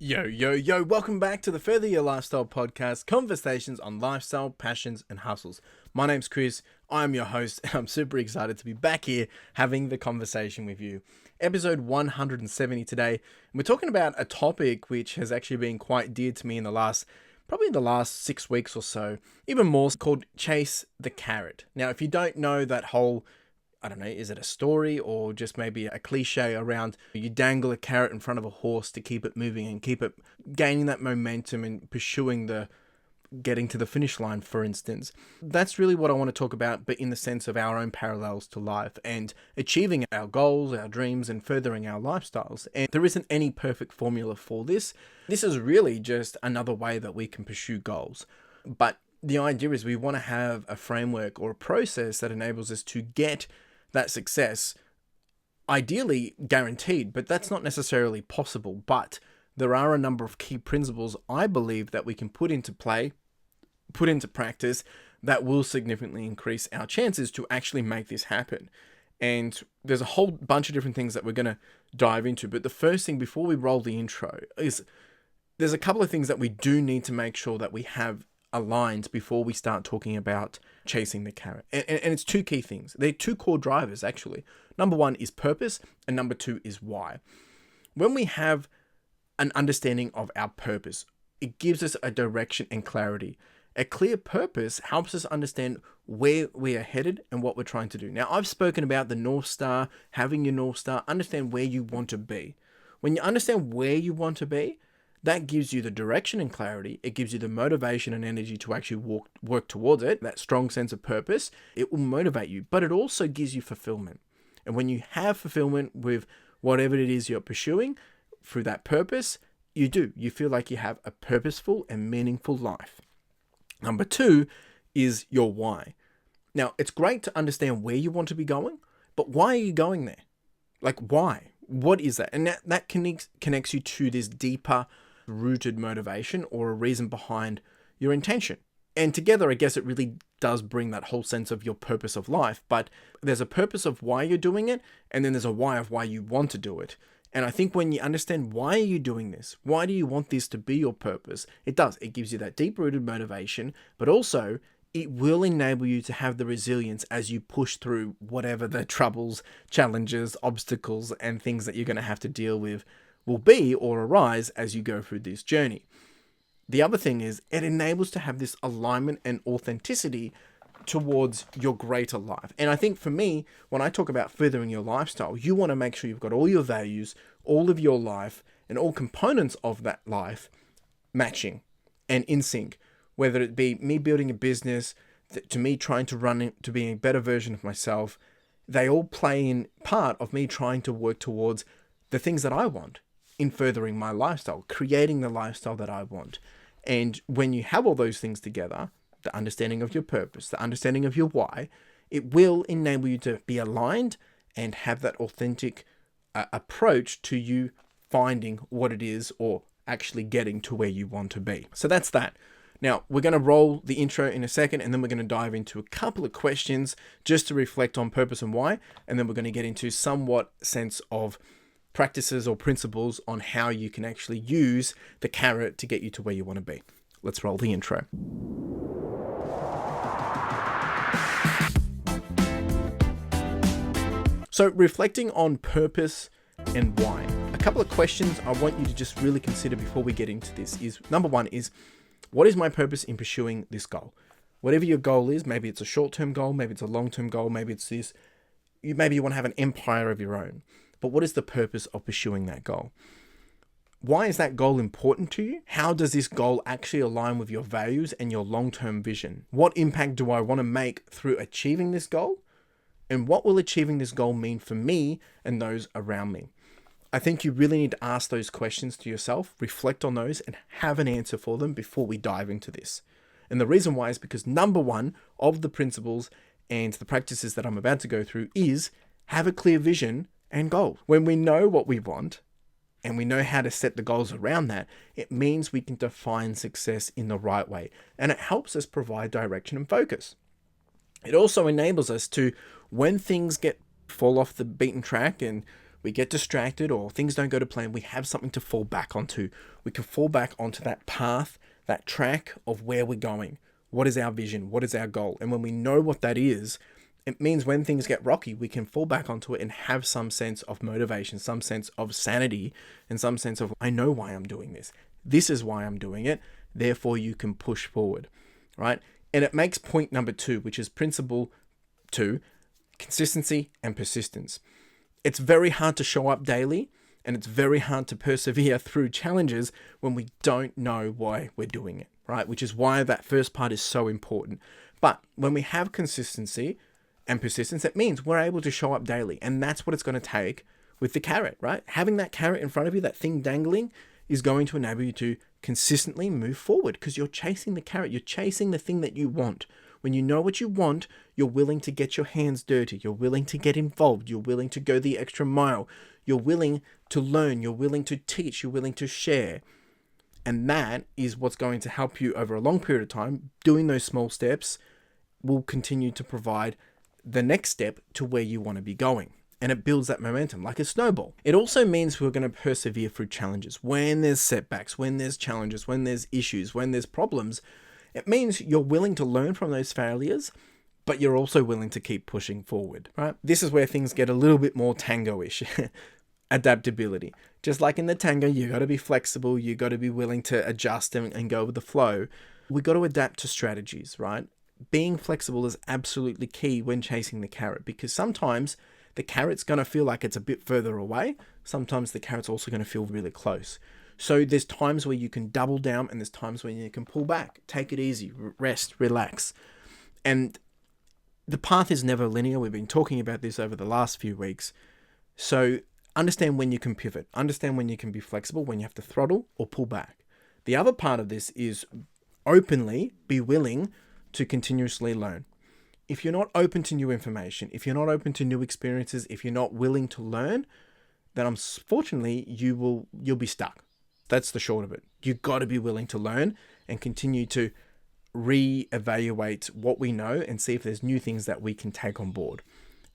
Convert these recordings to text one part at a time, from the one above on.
Yo, yo, yo, welcome back to the Further Your Lifestyle podcast, conversations on lifestyle, passions, and hustles. My name's Chris, I'm your host, and I'm super excited to be back here having the conversation with you. Episode 170 today, and we're talking about a topic which has actually been quite dear to me probably in the last 6 weeks or so, even more, called Chase the Carrot. Now, if you don't know that whole I don't know, is it a story or just maybe a cliche around you dangle a carrot in front of a horse to keep it moving and keep it gaining that momentum and pursuing getting to the finish line, for instance. That's really what I want to talk about, but in the sense of our own parallels to life and achieving our goals, our dreams, and furthering our lifestyles. And there isn't any perfect formula for this. This is really just another way that we can pursue goals. But the idea is we want to have a framework or a process that enables us to get that success, ideally guaranteed, but that's not necessarily possible. But there are a number of key principles I believe that we can put into practice that will significantly increase our chances to actually make this happen. And there's a whole bunch of different things that we're going to dive into. But the first thing before we roll the intro is there's a couple of things that we do need to make sure that we have aligned before we start talking about chasing the carrot. And it's two key things. They're two core drivers, actually. Number one is purpose, and number two is why. When we have an understanding of our purpose, it gives us a direction and clarity. A clear purpose helps us understand where we are headed and what we're trying to do. Now, I've spoken about the North Star, having your North Star, understand where you want to be. When you understand where you want to be, that gives you the direction and clarity. It gives you the motivation and energy to actually work towards it, that strong sense of purpose. It will motivate you, but it also gives you fulfillment. And when you have fulfillment with whatever it is you're pursuing through that purpose, you feel like you have a purposeful and meaningful life. Number two is your why. Now, it's great to understand where you want to be going, but why are you going there? Like, why? What is that? And that connects you to this deeper rooted motivation or a reason behind your intention. And together, I guess it really does bring that whole sense of your purpose of life. But there's a purpose of why you're doing it, and then there's a why of why you want to do it. And I think when you understand why are you doing this, why do you want this to be your purpose, it gives you that deep-rooted motivation, but also it will enable you to have the resilience as you push through whatever the troubles, challenges, obstacles, and things that you're going to have to deal with will be or arise as you go through this journey. The other thing is it enables to have this alignment and authenticity towards your greater life. And I think for me, when I talk about furthering your lifestyle, you want to make sure you've got all your values, all of your life, and all components of that life matching and in sync. Whether it be me building a business, to me trying to run into being a better version of myself, they all play in part of me trying to work towards the things that I want in furthering my lifestyle, creating the lifestyle that I want. And when you have all those things together, the understanding of your purpose, the understanding of your why, it will enable you to be aligned and have that authentic approach to you finding what it is or actually getting to where you want to be. So that's that. Now, we're going to roll the intro in a second, and then we're going to dive into a couple of questions just to reflect on purpose and why, and then we're going to get into somewhat sense of practices or principles on how you can actually use the carrot to get you to where you want to be. Let's roll the intro. So, reflecting on purpose and why. A couple of questions I want you to just really consider before we get into this is, number one is, what is my purpose in pursuing this goal? Whatever your goal is, maybe it's a short-term goal, maybe it's a long-term goal, maybe it's this, maybe you want to have an empire of your own. But what is the purpose of pursuing that goal? Why is that goal important to you? How does this goal actually align with your values and your long-term vision? What impact do I want to make through achieving this goal? And what will achieving this goal mean for me and those around me? I think you really need to ask those questions to yourself, reflect on those, and have an answer for them before we dive into this. And the reason why is because number one of the principles and the practices that I'm about to go through is have a clear vision and goal. When we know what we want and we know how to set the goals around that, it means we can define success in the right way. And it helps us provide direction and focus. It also enables us to, when things fall off the beaten track and we get distracted or things don't go to plan, we have something to fall back onto. We can fall back onto that path, that track of where we're going. What is our vision? What is our goal? And when we know what that is, it means when things get rocky, we can fall back onto it and have some sense of motivation, some sense of sanity, and some sense of, I know why I'm doing this. This is why I'm doing it. Therefore, you can push forward, right? And it makes point number 2, which is principle 2, consistency and persistence. It's very hard to show up daily, and it's very hard to persevere through challenges when we don't know why we're doing it, right? Which is why that first part is so important. But when we have consistency and persistence, it means we're able to show up daily. And that's what it's going to take with the carrot, right? Having that carrot in front of you, that thing dangling, is going to enable you to consistently move forward because you're chasing the carrot. You're chasing the thing that you want. When you know what you want, you're willing to get your hands dirty. You're willing to get involved. You're willing to go the extra mile. You're willing to learn. You're willing to teach. You're willing to share. And that is what's going to help you over a long period of time. Doing those small steps will continue to provide the next step to where you want to be going. And it builds that momentum like a snowball. It also means we're going to persevere through challenges. When there's setbacks, when there's challenges, when there's issues, when there's problems, it means you're willing to learn from those failures, but you're also willing to keep pushing forward, right? This is where things get a little bit more tango-ish. Adaptability. Just like in the tango, you got to be flexible. You got to be willing to adjust and go with the flow. We got to adapt to strategies, right? Being flexible is absolutely key when chasing the carrot, because sometimes the carrot's going to feel like it's a bit further away. Sometimes the carrot's also going to feel really close. So there's times where you can double down and there's times when you can pull back, take it easy, rest, relax. And the path is never linear. We've been talking about this over the last few weeks. So understand when you can pivot, understand when you can be flexible, when you have to throttle or pull back. The other part of this is openly be willing to continuously learn. If you're not open to new information, if you're not open to new experiences, if you're not willing to learn, then unfortunately you'll be stuck. That's the short of it. You've got to be willing to learn and continue to re-evaluate what we know and see if there's new things that we can take on board.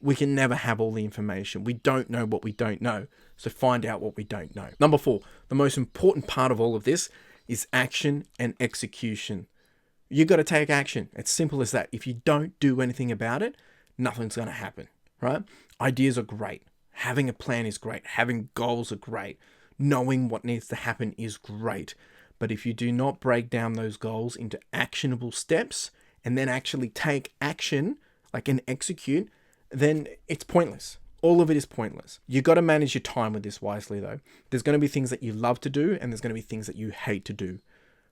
We can never have all the information. We don't know what we don't know. So find out what we don't know. Number 4, the most important part of all of this is action and execution. You got to take action. It's simple as that. If you don't do anything about it, nothing's going to happen, right? Ideas are great. Having a plan is great. Having goals are great. Knowing what needs to happen is great. But if you do not break down those goals into actionable steps and then actually take action, like and execute, then it's pointless. All of it is pointless. You got to manage your time with this wisely though. There's going to be things that you love to do and there's going to be things that you hate to do.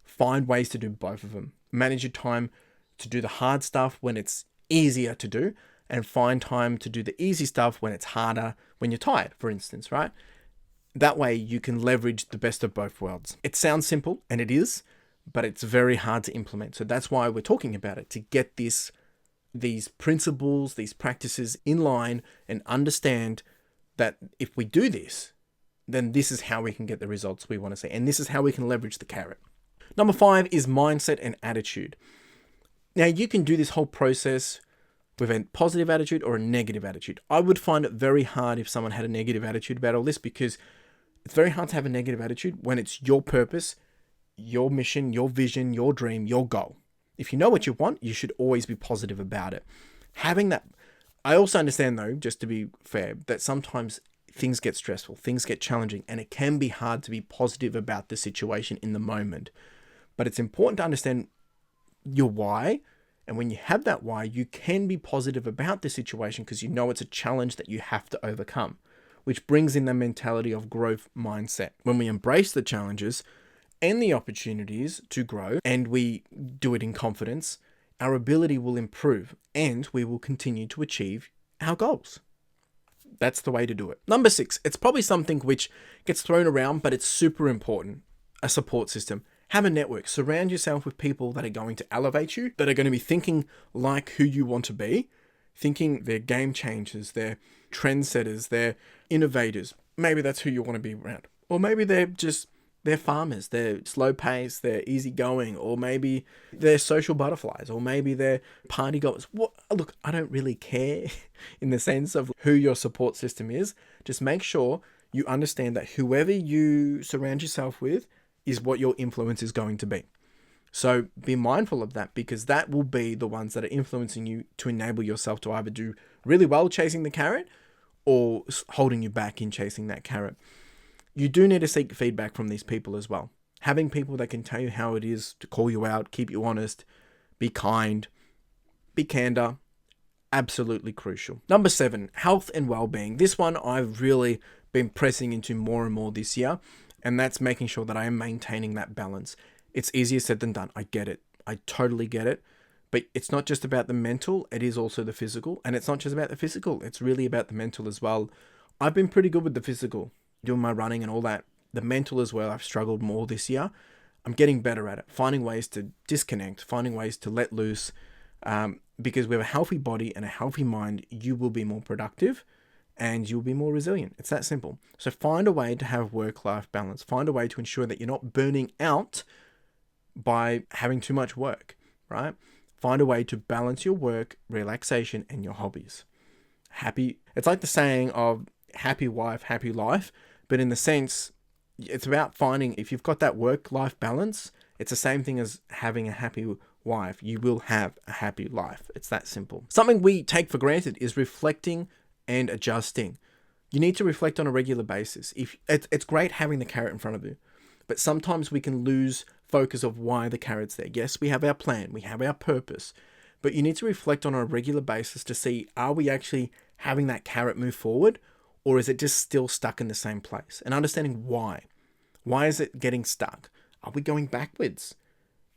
Find ways to do both of them. Manage your time to do the hard stuff when it's easier to do, and find time to do the easy stuff when it's harder, when you're tired, for instance, right? That way you can leverage the best of both worlds. It sounds simple, and it is, but it's very hard to implement. So that's why we're talking about it, to get these principles, these practices in line and understand that if we do this, then this is how we can get the results we want to see. And this is how we can leverage the carrot. Number 5 is mindset and attitude. Now, you can do this whole process with a positive attitude or a negative attitude. I would find it very hard if someone had a negative attitude about all this, because it's very hard to have a negative attitude when it's your purpose, your mission, your vision, your dream, your goal. If you know what you want, you should always be positive about it. Having that, I also understand though, just to be fair, that sometimes things get stressful, things get challenging, and it can be hard to be positive about the situation in the moment. But it's important to understand your why. And when you have that why, you can be positive about the situation because you know it's a challenge that you have to overcome, which brings in the mentality of growth mindset. When we embrace the challenges and the opportunities to grow, and we do it in confidence, our ability will improve and we will continue to achieve our goals. That's the way to do it. Number 6, it's probably something which gets thrown around, but it's super important. A support system. Have a network. Surround yourself with people that are going to elevate you, that are going to be thinking like who you want to be, thinking they're game changers, they're trendsetters, they're innovators. Maybe that's who you want to be around. Or maybe they're just they're farmers, they're slow paced, they're easygoing, or maybe they're social butterflies, or maybe they're party goers. What? Look, I don't really care in the sense of who your support system is. Just make sure you understand that whoever you surround yourself with is what your influence is going to be. So be mindful of that, because that will be the ones that are influencing you to enable yourself to either do really well chasing the carrot or holding you back in chasing that carrot. You do need to seek feedback from these people as well. Having people that can tell you how it is, to call you out, keep you honest, be kind, be candor, absolutely crucial. Number 7, health and well-being. This one I've really been pressing into more and more this year, and that's making sure that I am maintaining that balance. It's easier said than done. I get it. I totally get it. But it's not just about the mental, it is also the physical. And it's not just about the physical, it's really about the mental as well. I've been pretty good with the physical, doing my running and all that. The mental as well, I've struggled more this year. I'm getting better at it, finding ways to disconnect, finding ways to let loose. Because with a healthy body and a healthy mind, you will be more productive and you'll be more resilient. It's that simple. So find a way to have work-life balance. Find a way to ensure that you're not burning out by having too much work, right? Find a way to balance your work, relaxation, and your hobbies. It's like the saying of happy wife, happy life, but in the sense, it's about finding, if you've got that work-life balance, it's the same thing as having a happy wife. You will have a happy life. It's that simple. Something we take for granted is reflecting and adjusting. You need to reflect on a regular basis. It's great having the carrot in front of you, but sometimes we can lose focus of why the carrot's there. Yes, we have our plan, we have our purpose, but you need to reflect on a regular basis to see, are we actually having that carrot move forward, or is it just still stuck in the same place? And understanding why. Why is it getting stuck? Are we going backwards?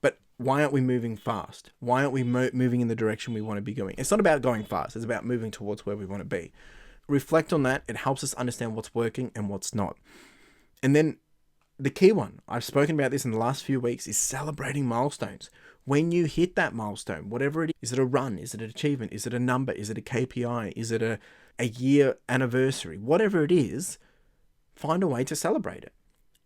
But why aren't we moving fast? Why aren't we moving in the direction we want to be going? It's not about going fast, it's about moving towards where we want to be. Reflect on that. It helps us understand what's working and what's not. And then the key one, I've spoken about this in the last few weeks, is celebrating milestones. When you hit that milestone, whatever it is it a run? Is it an achievement? Is it a number? Is it a KPI? Is it a year anniversary? Whatever it is, find a way to celebrate it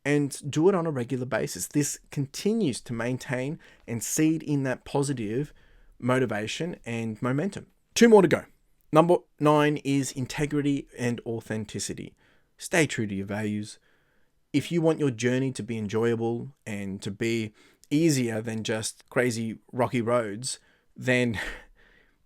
and do it on a regular basis. This continues to maintain and seed in that positive motivation and momentum. 2 more to go. Number 9 is integrity and authenticity. Stay true to your values. If you want your journey to be enjoyable and to be easier than just crazy rocky roads, then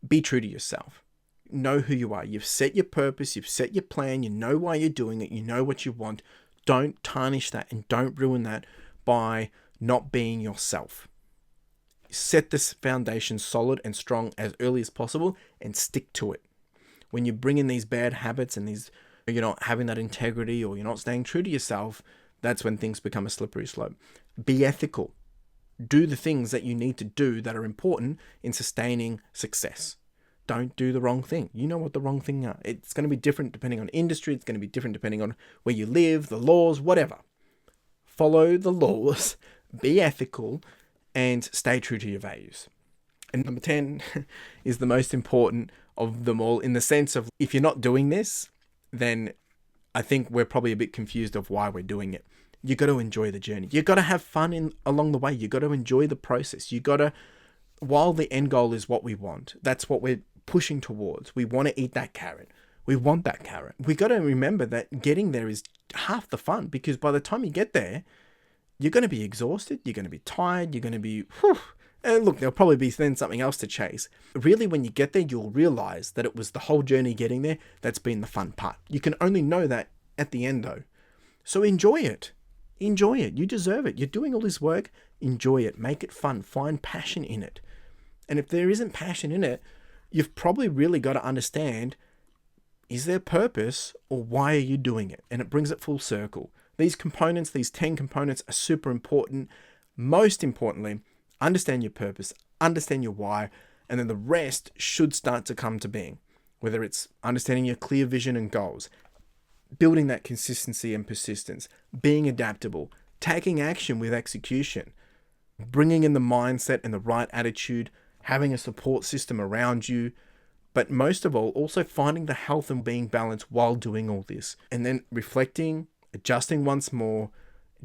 be true to yourself. Know who you are. You've set your purpose, you've set your plan, you know why you're doing it, you know what you want. Don't tarnish that and don't ruin that by not being yourself. Set this foundation solid and strong as early as possible and stick to it. When you bring in these bad habits and you're not having that integrity or you're not staying true to yourself, that's when things become a slippery slope. Be ethical. Do the things that you need to do that are important in sustaining success. Don't do the wrong thing. You know what the wrong thing are. It's going to be different depending on industry. It's going to be different depending on where you live, the laws, whatever. Follow the laws, be ethical, and stay true to your values. And number 10 is the most important of them all, in the sense of, if you're not doing this, then I think we're probably a bit confused of why we're doing it. You got to enjoy the journey. You got to have fun along the way. You got to enjoy the process. You got to, while the end goal is what we want, that's what we're pushing towards. We want to eat that carrot. We want that carrot. We got to remember that getting there is half the fun, because by the time you get there, you're going to be exhausted. You're going to be tired. You're going to be, and look, there'll probably be then something else to chase. Really, when you get there, you'll realize that it was the whole journey getting there that's been the fun part. You can only know that at the end though. So enjoy it. Enjoy it. You deserve it. You're doing all this work. Enjoy it. Make it fun. Find passion in it. And if there isn't passion in it, you've probably really got to understand, is there purpose, or why are you doing it? And it brings it full circle. These components, these 10 components, are super important. Most importantly, understand your purpose, understand your why, and then the rest should start to come to being. Whether it's understanding your clear vision and goals, building that consistency and persistence, being adaptable, taking action with execution, bringing in the mindset and the right attitude, having a support system around you, but most of all, also finding the health and being balance while doing all this, and then reflecting, adjusting once more,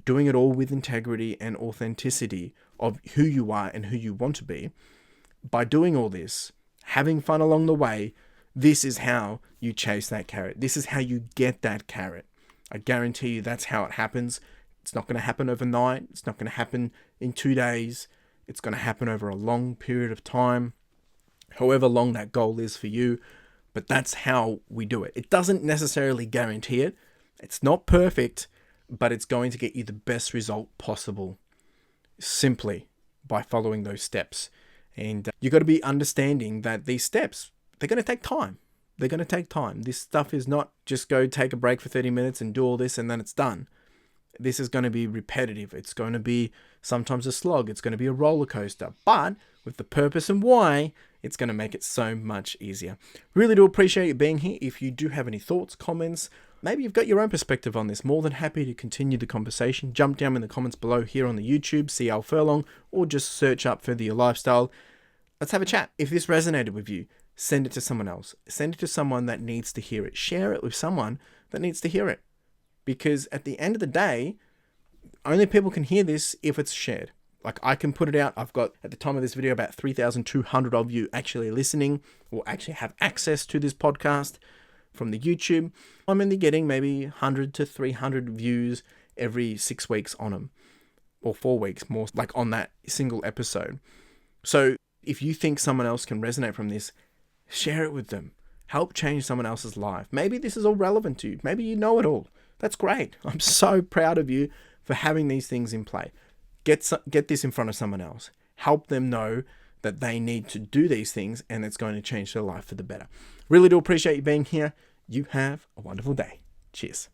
doing it all with integrity and authenticity of who you are and who you want to be. By doing all this, having fun along the way, this is how you chase that carrot. This is how you get that carrot. I guarantee you that's how it happens. It's not going to happen overnight. It's not going to happen in 2 days. It's going to happen over a long period of time, however long that goal is for you. But that's how we do it. It doesn't necessarily guarantee it. It's not perfect, but it's going to get you the best result possible simply by following those steps. And you got to be understanding that these steps, they're going to take time. They're going to take time. This stuff is not just go take a break for 30 minutes and do all this and then it's done. This is going to be repetitive. It's going to be sometimes a slog. It's going to be a roller coaster. But with the purpose and why, it's going to make it so much easier. Really do appreciate you being here. If you do have any thoughts, comments, maybe you've got your own perspective on this, more than happy to continue the conversation. Jump down in the comments below here on the YouTube, CLFurlong, or just search up Further Your Lifestyle. Let's have a chat. If this resonated with you, send it to someone else. Send it to someone that needs to hear it. Share it with someone that needs to hear it. Because at the end of the day, only people can hear this if it's shared. Like I can put it out. I've got, at the time of this video, about 3,200 of you actually listening or actually have access to this podcast from the YouTube. I'm only getting maybe 100 to 300 views every 6 weeks on them, or 4 weeks more, like on that single episode. So if you think someone else can resonate from this, share it with them. Help change someone else's life. Maybe this is all relevant to you. Maybe you know it all. That's great. I'm so proud of you for having these things in play. Get this in front of someone else. Help them know that they need to do these things and it's going to change their life for the better. Really do appreciate you being here. You have a wonderful day. Cheers.